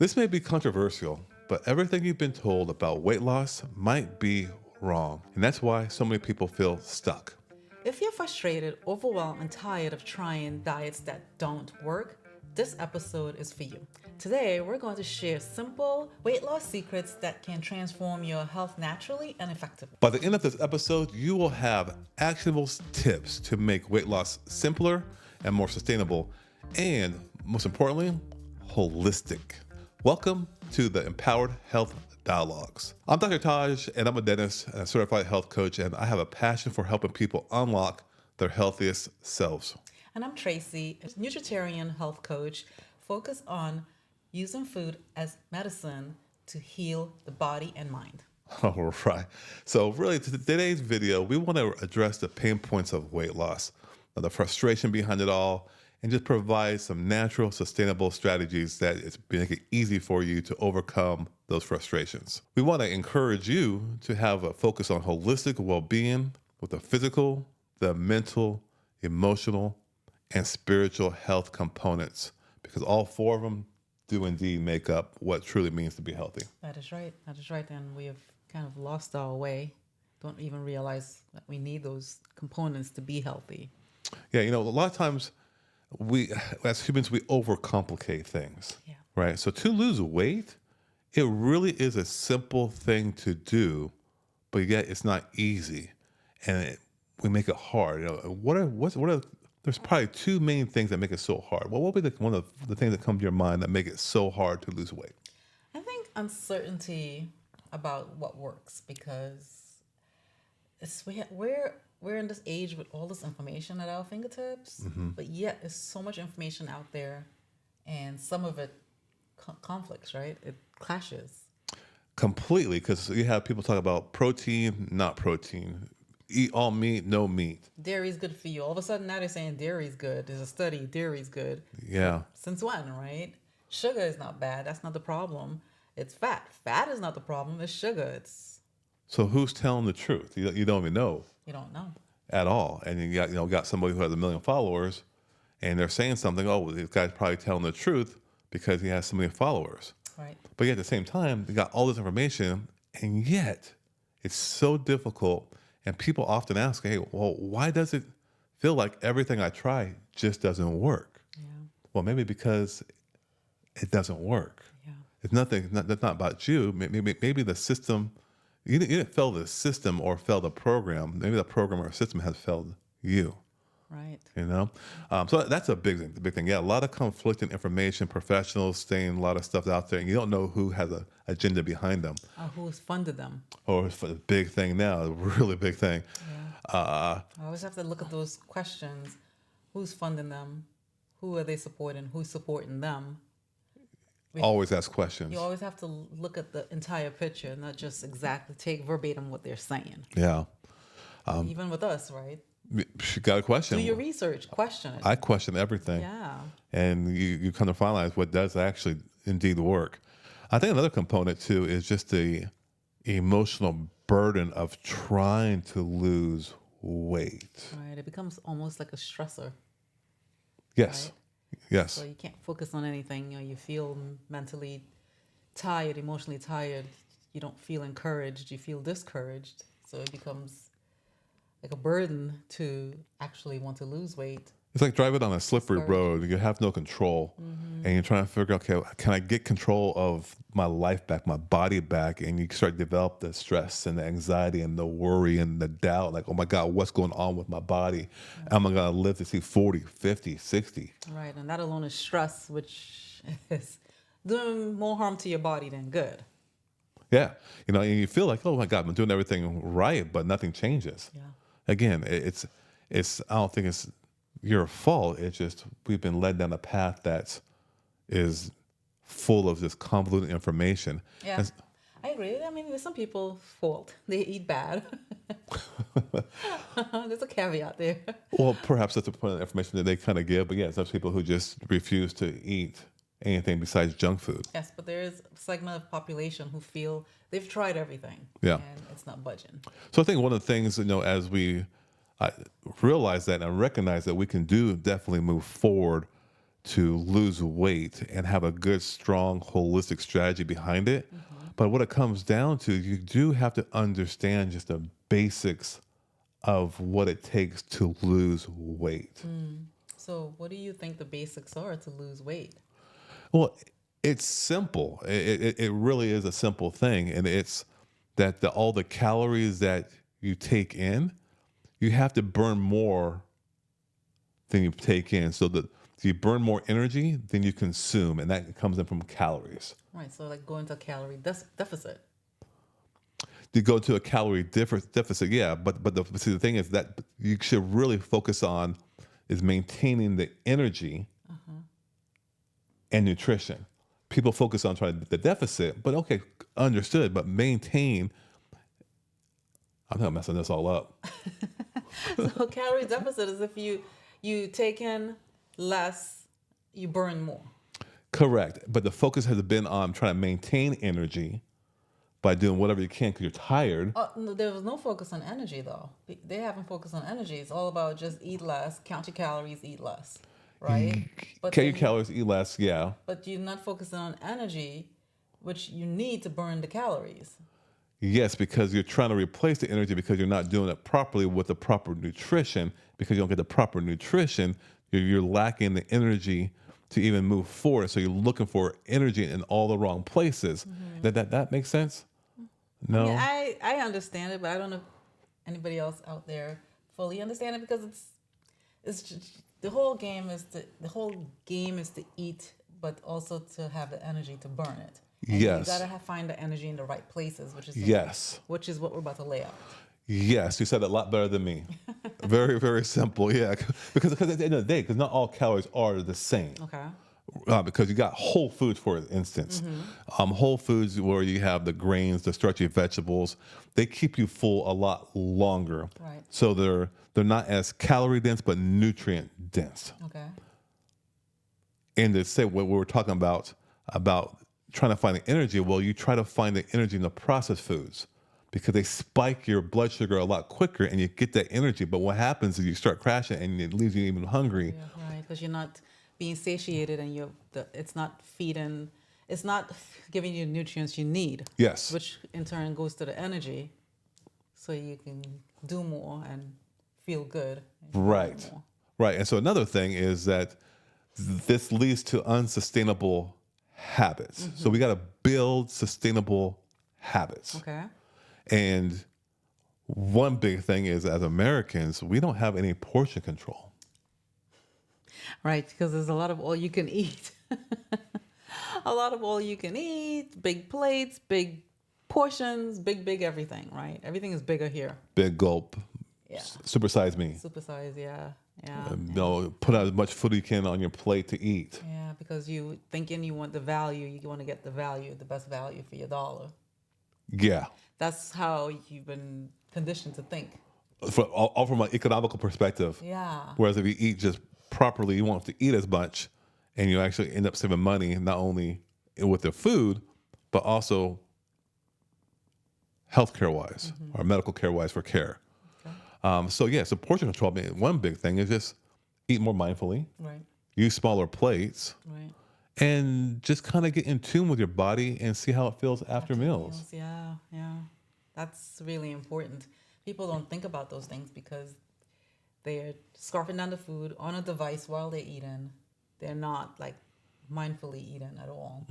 This may be controversial, but everything you've been told about weight loss might be wrong. And that's why so many people feel stuck. If you're frustrated, overwhelmed, and tired of trying diets that don't work, this episode is for you. Today, we're going to share simple weight loss secrets that can transform your health naturally and effectively. By the end of this episode, you will have actionable tips to make weight loss simpler and more sustainable, and most importantly, holistic. Welcome to the Empowered Health Dialogues. I'm Dr. Taj, and I'm a dentist and a certified health coach, and I have a passion for helping people unlock their healthiest selves. And I'm Tracy, a nutritarian health coach focused on using food as medicine to heal the body and mind. All right. So, really, today's video, we want to address the pain points of weight loss, the frustration behind it all, and just provide some natural, sustainable strategies that it's make it easy for you to overcome those frustrations. We want to encourage you to have a focus on holistic well-being with the physical, the mental, emotional, and spiritual health components, because all four of them do indeed make up what truly means to be healthy. That is right. That is right. And we have kind of lost our way. Don't even realize that we need those components to be healthy. Yeah, a lot of times we, as humans, we overcomplicate things, Yeah. right? So to lose weight, it really is a simple thing to do, but yet it's not easy, and we make it hard. There's probably two main things that make it so hard. Well, what would be one of the things that come to your mind that make it so hard to lose weight? I think uncertainty about what works because we're in this age with all this information at our fingertips, but yet there's so much information out there, and some of it conflicts, right? It clashes. Completely, because you have people talk about protein, not protein. Eat all meat, no meat. Dairy is good for you. All of a sudden now they're saying dairy is good. There's a study, dairy is good. Yeah. Since when, right? Sugar is not bad. That's not the problem. It's fat. Fat is not the problem. It's sugar. So who's telling the truth? You don't even know You don't know. at all. And you got somebody who has 1 million followers, and they're saying something. Oh, well, this guy's probably telling the truth because he has so many followers. Right. But yet at the same time, they got all this information, and yet it's so difficult. And people often ask, "Hey, well, why does it feel like everything I try just doesn't work?" Yeah. Well, maybe because it doesn't work. Yeah. It's nothing. That's not about you. Maybe the system. You didn't fail the system or fail the program. Maybe the program or system has failed you. Right. So that's a big thing. The big thing. Yeah, a lot of conflicting information. Professionals saying a lot of stuff out there, and you don't know who has an agenda behind them. Who's funded them? Or it's a big thing now, a really big thing. Yeah. I always have to look at those questions. Who's funding them? Who are they supporting? Who's supporting them? Always ask questions. You always have to look at the entire picture, not just exactly take verbatim what they're saying. Yeah. Even with us, right? She got a question. Do your research, question it. I question everything. Yeah. And you come to finalize what does actually indeed work. I think another component too is just the emotional burden of trying to lose weight. Right. It becomes almost like a stressor. Yes. Right? Yes. So you can't focus on anything. You feel mentally tired, emotionally tired. You don't feel encouraged. You feel discouraged. So it becomes like a burden to actually want to lose weight. It's like driving on a slippery road. You have no control, and you're trying to figure out, okay, can I get control of my life back, my body back? And you start to develop the stress and the anxiety and the worry and the doubt, like, oh my God, what's going on with my body? Am I going to live to see 40, 50, 60? Right. And that alone is stress, which is doing more harm to your body than good. Yeah. And you feel like, oh my God, I'm doing everything right, but nothing changes. Yeah. Again, I don't think it's your fault. It's just we've been led down a path that is full of this convoluted information. Yeah. I agree. I mean, there's some people's fault. They eat bad. There's a caveat there. Well, perhaps that's the point of the information that they kind of give. But yeah, some people who just refuse to eat anything besides junk food. Yes, but there is a segment of population who feel they've tried everything. Yeah. And it's not budging. So I think one of the things, as we realize that and recognize that we can definitely move forward to lose weight and have a good, strong, holistic strategy behind it. But what it comes down to, you do have to understand just the basics of what it takes to lose weight. So, what do you think the basics are to lose weight? Well, it's simple. It really is a simple thing. And it's that all the calories that you take in, you have to burn more than you take in. So that you burn more energy than you consume. And that comes in from calories. Right. So, like going to a calorie deficit. You go to a calorie deficit, yeah. But see, the thing is that you should really focus on is maintaining the energy and nutrition. People focus on trying the deficit, but okay, understood. But maintain. I'm not messing this all up. So, calorie deficit is if you take in less, you burn more. Correct. But the focus has been on trying to maintain energy by doing whatever you can because you're tired. No, there was no focus on energy though. They haven't focused on energy. It's all about just eat less, count your calories, eat less, right? But Can your then calories eat less? Yeah. but you're not focusing on energy, which you need to burn the calories. Yes, because you're trying to replace the energy because you're not doing it properly with the proper nutrition. Because you don't get the proper nutrition, you're lacking the energy to even move forward. So you're looking for energy in all the wrong places. That makes sense? No. I mean, I understand it, but I don't know if anybody else out there fully understand it because it's just, the whole game is to eat, but also to have the energy to burn it. And Yes. you gotta find the energy in the right places, Yes. which is what we're about to lay out. Yes, you said it a lot better than me. Very, very simple. Yeah, because at the end of the day, because not all calories are the same. Okay. Because you got whole foods, for instance, whole foods where you have the grains, the starchy vegetables, they keep you full a lot longer. Right. So they're not as calorie dense, but nutrient dense. Okay. And to say what we were talking about trying to find the energy, well, you try to find the energy in the processed foods because they spike your blood sugar a lot quicker and you get that energy. But what happens is you start crashing and it leaves you even hungry. Yeah, right. Because you're not being satiated and it's not feeding, it's not giving you the nutrients you need. Yes. Which in turn goes to the energy so you can do more and feel good. And Right. more. Right. And so another thing is that this leads to unsustainable habits. So we got to build sustainable habits. Okay. And one big thing is as Americans, we don't have any portion control. Right. Because there's a lot of all you can eat. A lot of all you can eat, big plates, big portions, big everything, right? Everything is bigger here. Big gulp. Yeah. Supersize me. Supersize, yeah. Yeah. You know, put out as much food you can on your plate to eat. Yeah, because you thinking you want the value, you want to get the value, the best value for your dollar. Yeah. That's how you've been conditioned to think. All from an economical perspective. Yeah. Whereas if you eat just properly, you won't have to eat as much and you actually end up saving money, not only with the food, but also healthcare wise or medical care wise for care. Okay. So portion control, I mean, one big thing is just eat more mindfully, Right. use smaller plates, Right. and just kind of get in tune with your body and see how it feels after meals. Yeah. Yeah. That's really important. People don't think about those things because they're scarfing down the food on a device while they're eating. They're not like mindfully eating at all.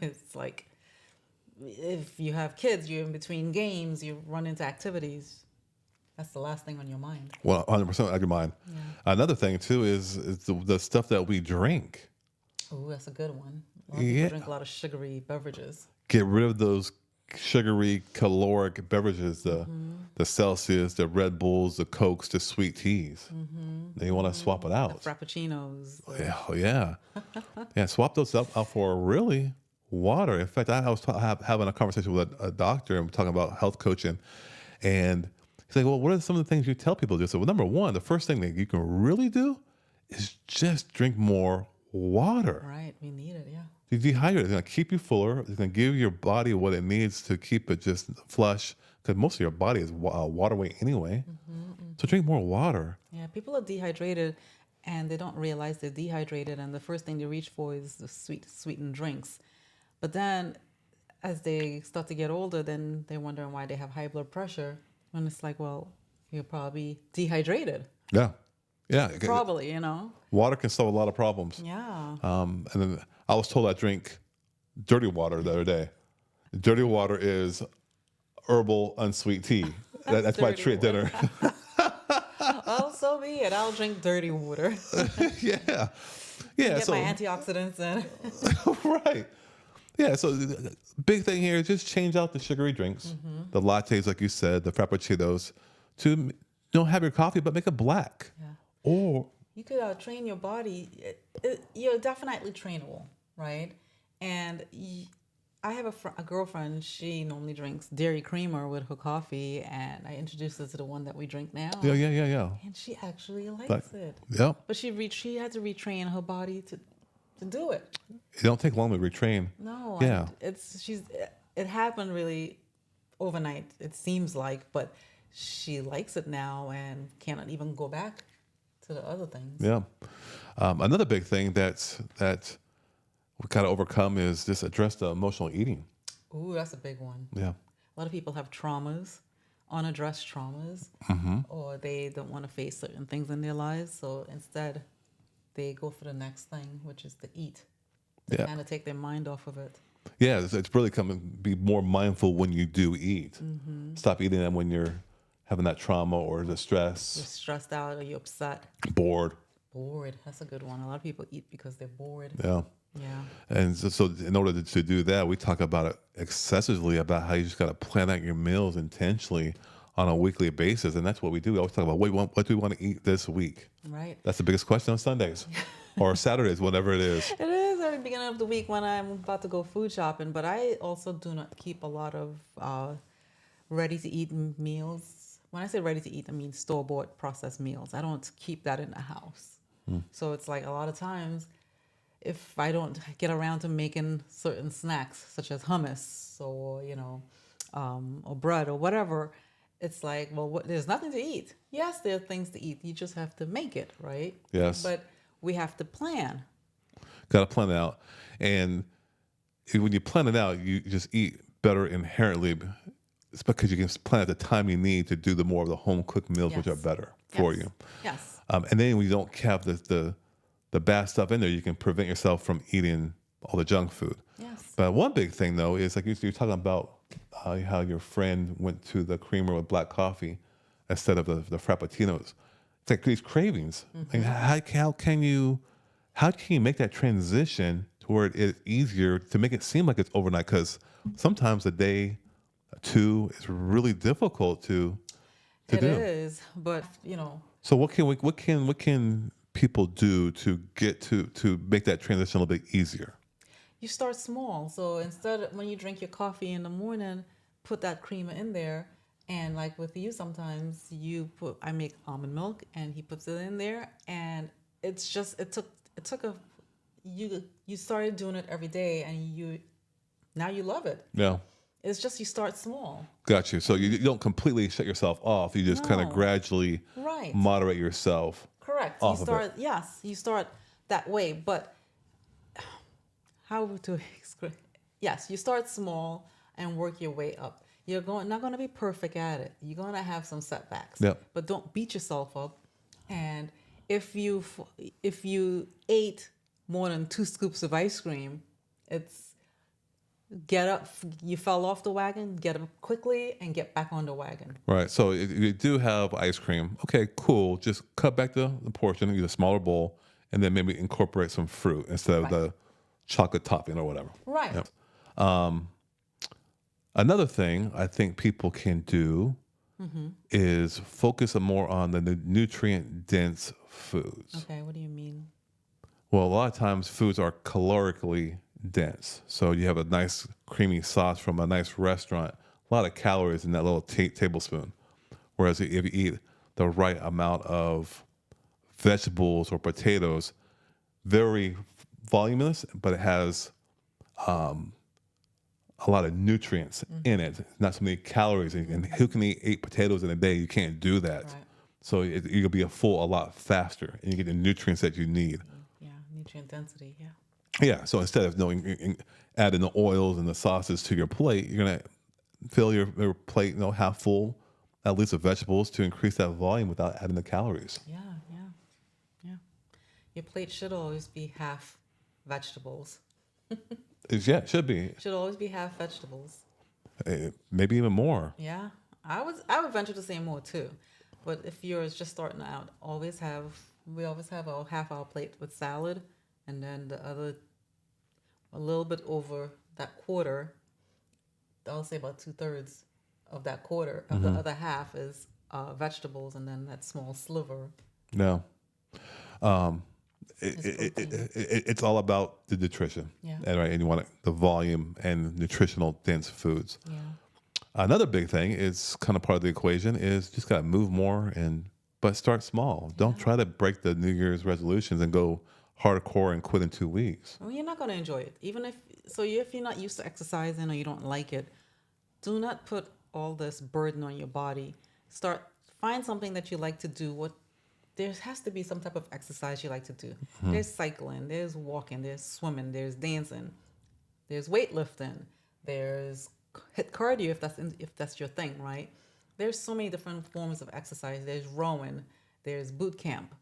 It's like if you have kids, you're in between games, you run into activities. That's the last thing on your mind. Well, 100% on your mind. Yeah. Another thing too is the stuff that we drink. Oh, that's a good one. A lot of Yeah. people drink a lot of sugary beverages. Get rid of those sugary, caloric beverages, the Celsius, the Red Bulls, the Cokes, the sweet teas. Then you want to swap it The out. frappuccinos. Yeah. Yeah, swap those out for really water. In fact, I was having a conversation with a doctor and we're talking about health coaching. And he's like, well, what are some of the things you tell people to do? So, well, number one, the first thing that you can really do is just drink more water. Right, we need it, yeah. You dehydrate. It's going to keep you fuller. It's going to give your body what it needs to keep it just flush because most of your body is water weight anyway. So drink more water. Yeah, people are dehydrated and they don't realize they're dehydrated, and the first thing they reach for is the sweetened drinks. But then as they start to get older, then they're wondering why they have high blood pressure. And it's like, well, you're probably dehydrated. Yeah. Yeah. Probably, you know? Water can solve a lot of problems. Yeah. And then I was told I drink dirty water the other day. Dirty water is herbal unsweet tea. That's my Dirty treat at dinner. Well, so be it. I'll drink dirty water. Yeah. Yeah. Get So, my antioxidants in. right. Yeah. So, the big thing here is just change out the sugary drinks, the lattes, like you said, the frappuccinos, to have your coffee, but make it black. Yeah. Or, You could train your body. You're definitely trainable, right? And I have a girlfriend. She normally drinks dairy creamer with her coffee, and I introduced her to the one that we drink now. yeah. And she actually likes But, it. yeah. But she had to retrain her body to do it. It don't take long to retrain. No, Yeah. it happened really overnight. It seems like, but she likes it now and cannot even go back to the other things. Yeah. Another big thing that we got to overcome is just address the emotional eating. Ooh, that's a big one. Yeah. A lot of people have traumas, unaddressed traumas, or they don't want to face certain things in their lives. So instead, they go for the next thing, which is to eat. Yeah. Kind of take their mind off of it. Yeah. It's really coming. Be more mindful when you do eat. Stop eating them when you're having that trauma or the You're stress, stressed out or you're upset. bored. Bored. That's a good one. A lot of people eat because they're bored. Yeah. Yeah. And so in order to do that, we talk about it excessively about how you just got to plan out your meals intentionally on a weekly basis. And that's what we do. We always talk about what do we want to eat this week? Right. That's the biggest question on Sundays or Saturdays, whatever it is. It is at the beginning of the week when I'm about to go food shopping, but I also do not keep a lot of ready-to-eat meals. When I say ready-to-eat, I mean store-bought processed meals. I don't keep that in the house. So it's like a lot of times, if I don't get around to making certain snacks, such as hummus or, or bread or whatever, it's like, well, there's nothing to eat. Yes, there are things to eat. You just have to make it, right? Yes. But we have to plan. Got to plan it out. And when you plan it out, you just eat better inherently. It's because you can plan at the time you need to do the more of the home cooked meals, which are Yes. better for Yes. you. Yes. And then when you don't have the bad stuff in there, you can prevent yourself from eating all the junk food. Yes. But one big thing, though, is like you're talking about how your friend went to the creamer with black coffee instead of the frappuccinos. It's like these cravings. Like how can you make that transition to where it is easier to make it seem like it's overnight? Because sometimes a day, two is really difficult to It do. is, but So what can people do to get to make that transition a little bit easier? you start small. So instead, when you drink your coffee in the morning, put that creamer in there. And like with you, sometimes I make almond milk, and he puts it in there, and it took you started doing it every day, and now you love it. Yeah. It's just you start small. Got you. So you don't completely shut yourself off. You just kind of No. gradually Right. moderate yourself. Correct. Off of it. You start that way, but how to explain? Yes, you start small and work your way up. You're not going to be perfect at it. You're going to have some setbacks. Yep. But don't beat yourself up. And if you ate more than 2 scoops of ice cream, it's get up. You fell off the wagon. Get up quickly and get back on the wagon. Right. So if you do have ice cream, okay, cool. Just cut back the portion, use a smaller bowl, and then maybe incorporate some fruit instead of Right. the chocolate topping or whatever. Right. Yep. Another thing I think people can do is focus more on the nutrient dense foods. Okay. What do you mean? Well, a lot of times foods are calorically dense. So you have a nice creamy sauce from a nice restaurant, a lot of calories in that little tablespoon. Whereas if you eat the right amount of vegetables or potatoes, very voluminous, but it has a lot of nutrients in it, not so many calories. And who can eat 8 potatoes in a day? You can't do that. Right. So you'll be full a lot faster, and you get the nutrients that you need. Yeah, nutrient density. Yeah. Yeah. So instead of adding the oils and the sauces to your plate, you're gonna fill your plate, half full, at least of vegetables to increase that volume without adding the calories. Yeah, yeah, yeah. Your plate should always be half vegetables. Yeah, it should be. Should always be half vegetables. Maybe even more. Yeah. I would venture to say more too. But if you're just starting out, we always have a half our plate with salad, and then the other a little bit over that quarter, I'll say about 2/3 of that quarter of the other half is vegetables, and then that small sliver No. Um, is protein. it's all about the nutrition, Yeah. and right, and you want the volume and nutritional dense foods. Yeah. Another big thing is kind of part of the equation is just got to move more but start small. Don't Yeah. try to break the New Year's resolutions and go hardcore and quit in 2 weeks. Well, you're not going to enjoy it. If you're not used to exercising or you don't like it, do not put all this burden on your body. Find something that you like to do. There has to be some type of exercise you like to do. There's cycling, there's walking, there's swimming, there's dancing, there's weightlifting, there's hit cardio if that's your thing, right? There's so many different forms of exercise. There's rowing, there's boot camp,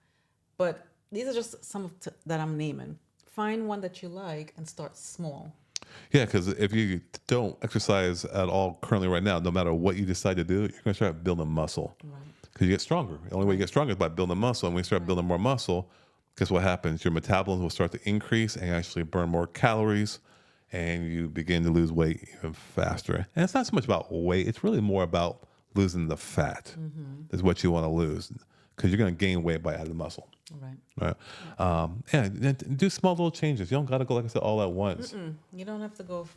but these are just that I'm naming. Find one that you like and start small. Yeah, because if you don't exercise at all currently right now, no matter what you decide to do, you're going to start building muscle. Right. Because you get stronger. The only way you get stronger is by building muscle. And when you start building more muscle, guess what happens? Your metabolism will start to increase and you actually burn more calories and you begin to lose weight even faster. And it's not so much about weight, it's really more about losing the fat, is what you want to lose. Because you're going to gain weight by adding muscle. Right. Right. And do small little changes. You don't got to go, like I said, all at once. You don't have to go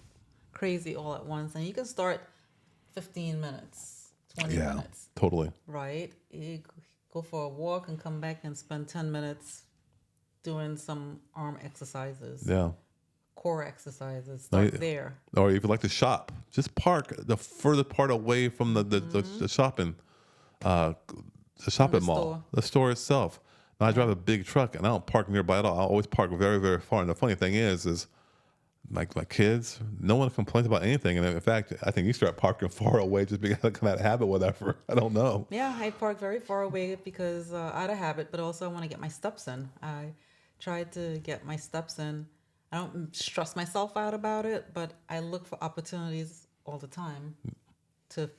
crazy all at once, and you can start 15 minutes, 20 Yeah, minutes, totally. right? You go for a walk and come back and spend 10 minutes doing some arm exercises, Yeah. core exercises. No, Start there. Or if you like to shop, just park the further part away from the shopping, uh, the shopping mall, store. the store itself. Now, I drive a big truck and I don't park nearby at all. I always park very, very far. And the funny thing is like my kids, no one complains about anything. And in fact, I think you start parking far away just because of that habit, whatever. I don't know. Yeah, I park very far away because out of habit, but also I want to get my steps in. I try to get my steps in. I don't stress myself out about it, but I look for opportunities all the time to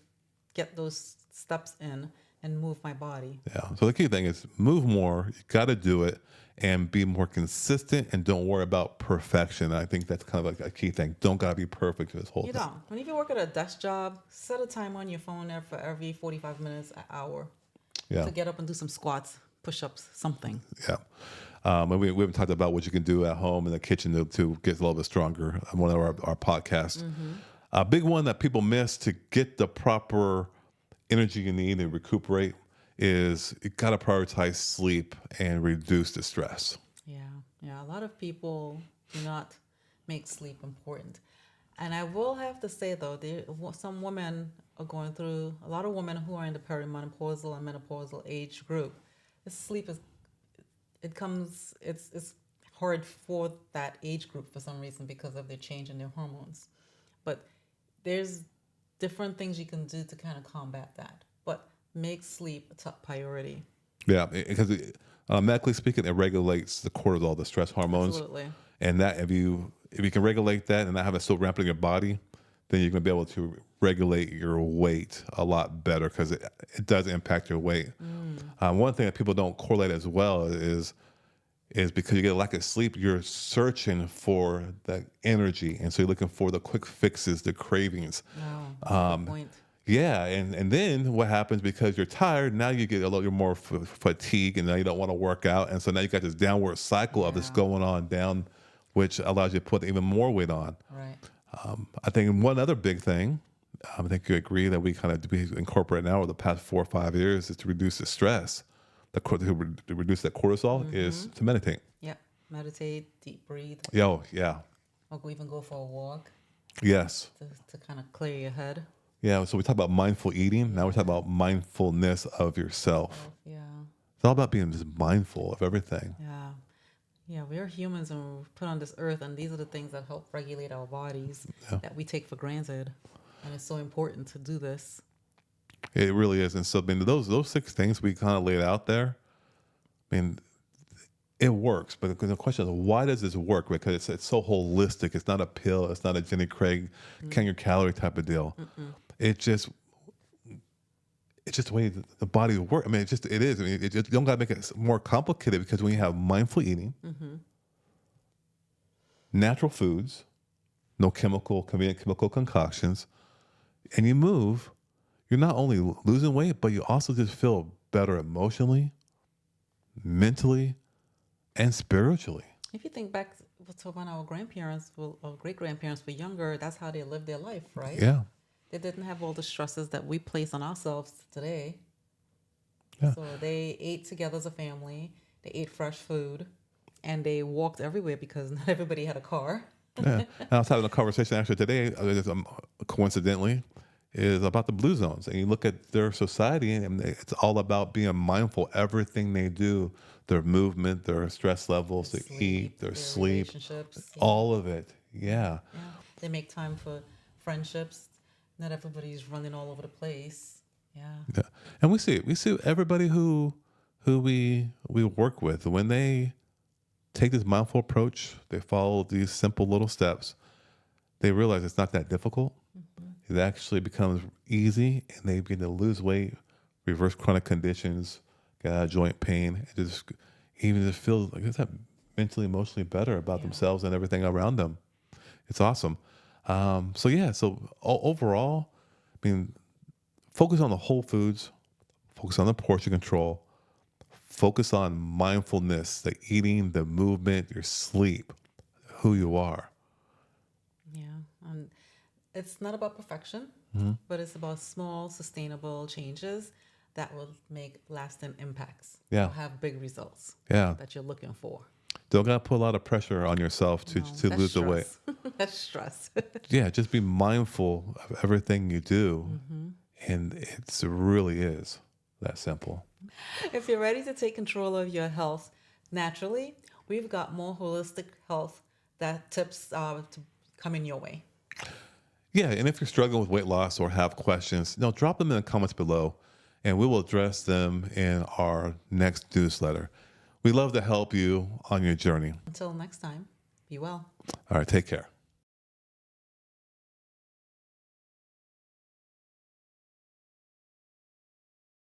get those steps in and move my body. Yeah. So the key thing is move more. You got to do it and be more consistent and don't worry about perfection. I think that's kind of like a key thing. Don't got to be perfect for this whole You thing. don't. When you work at a desk job, set a time on your phone there for every 45 minutes, an hour Yeah. to get up and do some squats, push-ups, something. Yeah. And we haven't talked about what you can do at home in the kitchen to get a little bit stronger on one of our podcasts. A big one that people miss to get the proper energy you need and recuperate is you got to prioritize sleep and reduce the stress. Yeah, yeah. A lot of people do not make sleep important. And I will have to say, though, some women are going through, a lot of women who are in the perimenopausal and menopausal age group, sleep it's hard for that age group for some reason because of the change in their hormones. But there's different things you can do to kind of combat that. But make sleep a top priority. Yeah, because medically speaking, it regulates the cortisol, the stress hormones. Absolutely. And that if you can regulate that and not have it still rampant in your body, then you're going to be able to regulate your weight a lot better because it does impact your weight. One thing that people don't correlate as well is because you get a lack of sleep, you're searching for the energy. And so you're looking for the quick fixes, the cravings. Oh, good point. Yeah, and then what happens because you're tired? Now you get a little more fatigue, and now you don't want to work out, and so now you got this downward cycle of this Yeah. going on down, which allows you to put even more weight on. Right. I think one other big thing, I think you agree that we kind of incorporate now over the past 4 or 5 years is to reduce the stress, to reduce that cortisol is to meditate. Yep. Meditate, deep breathe, Yo, yeah, or even go for a walk yes. to kind of clear your head. Yeah. So we talk about mindful eating. Now we're talking about mindfulness of yourself. Yeah. It's all about being just mindful of everything. Yeah. Yeah, we're humans and we're put on this earth, and these are the things that help regulate our bodies Yeah. that we take for granted. And it's so important to do this. It really is. And so, I mean, those six things we kind of laid out there, I mean, it works. But the question is, why does this work? Because it's so holistic. It's not a pill. It's not a Jenny Craig, count your calorie type of deal. It just it's just the way the body works. I mean, it is. I mean, you don't got to make it more complicated because when you have mindful eating, natural foods, no convenient chemical concoctions, and you move, you're not only losing weight, but you also just feel better emotionally, mentally, and spiritually. If you think back to when our grandparents, or great grandparents were younger, that's how they lived their life, right? Yeah. They didn't have all the stresses that we place on ourselves today. Yeah. So they ate together as a family, they ate fresh food, and they walked everywhere because not everybody had a car. Yeah. And I was having a conversation actually today, coincidentally, is about the blue zones. And you look at their society, and it's all about being mindful. Everything they do, their movement, their stress levels, they eat, their sleep, relationships. Yeah. all of it. Yeah. Yeah. They make time for friendships. Not everybody's running all over the place. Yeah. Yeah. And we see everybody who we work with, when they take this mindful approach, they follow these simple little steps, they realize it's not that difficult. It actually becomes easy, and they begin to lose weight, reverse chronic conditions, get out of joint pain, and just feel like it's mentally, emotionally better about themselves and everything around them. It's awesome. Overall, I mean, focus on the whole foods, focus on the portion control, focus on mindfulness, the eating, the movement, your sleep, who you are. Yeah. And it's not about perfection, but it's about small, sustainable changes that will make lasting impacts. Yeah. Or have big results Yeah. that you're looking for. Don't got to put a lot of pressure on yourself to That's lose the weight. stress. That's stress. Yeah, just be mindful of everything you do. And it really is that simple. If you're ready to take control of your health naturally, we've got more holistic health tips to coming your way. Yeah, and if you're struggling with weight loss or have questions, drop them in the comments below, and we will address them in our next newsletter. We love to help you on your journey. Until next time, be well. All right, take care.